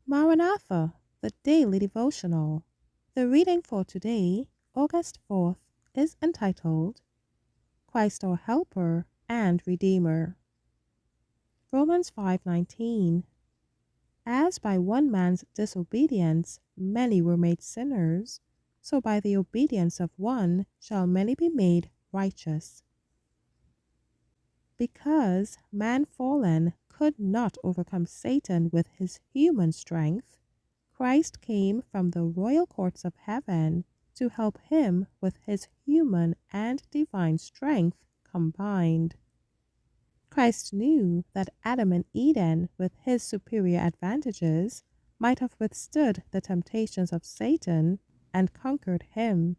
Maranatha, the Daily Devotional. The reading for today, August 4th, is entitled Christ our Helper and Redeemer. Romans 5:19. As by one man's disobedience many were made sinners, so by the obedience of one shall many be made righteous. Because man fallen could not overcome Satan with his human strength, Christ came from the royal courts of heaven to help him with his human and divine strength combined. Christ knew that Adam in Eden, with his superior advantages, might have withstood the temptations of Satan and conquered him.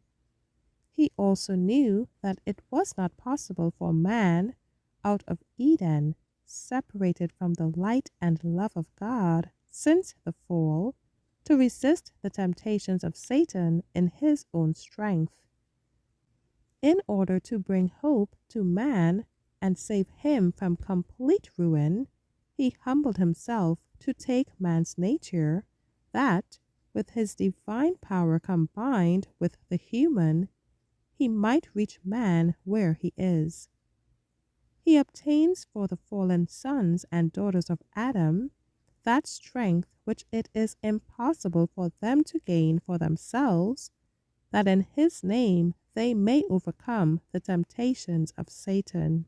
He also knew that it was not possible for man, out of Eden, separated from the light and love of God since the fall, to resist the temptations of Satan in his own strength. In order to bring hope to man and save him from complete ruin, he humbled himself to take man's nature, that, with his divine power combined with the human, he might reach man where he is. He obtains for the fallen sons and daughters of Adam that strength which it is impossible for them to gain for themselves, that in his name they may overcome the temptations of Satan.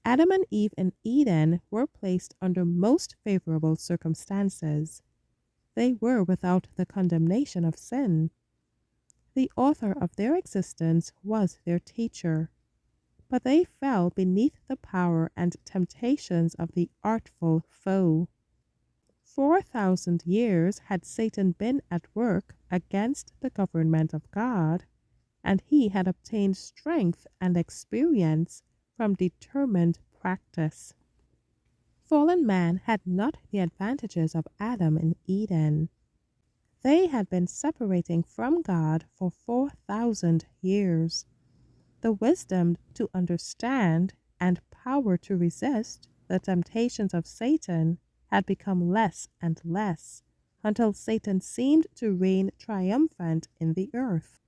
Adam and Eve in Eden were placed under most favorable circumstances. They were without the condemnation of sin. The author of their existence was their teacher, but they fell beneath the power and temptations of the artful foe. 4,000 years had Satan been at work against the government of God, and he had obtained strength and experience from determined practice. Fallen man had not the advantages of Adam in Eden. They had been separating from God for 4,000 years. The wisdom to understand and power to resist the temptations of Satan had become less and less, until Satan seemed to reign triumphant in the earth.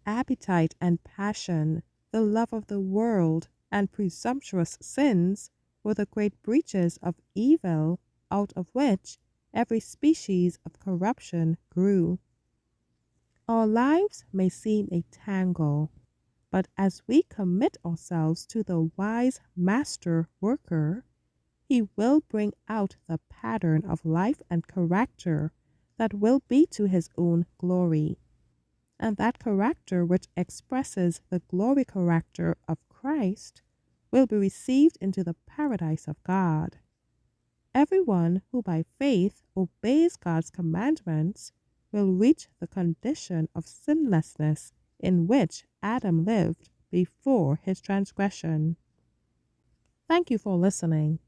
Appetite and passion, the love of the world, and presumptuous sins were the great breaches of evil out of which every species of corruption grew. Our lives may seem a tangle, but as we commit ourselves to the wise master worker, he will bring out the pattern of life and character that will be to his own glory. And that character which expresses the glory character of Christ will be received into the paradise of God. Everyone who by faith obeys God's commandments will reach the condition of sinlessness in which Adam lived before his transgression. Thank you for listening.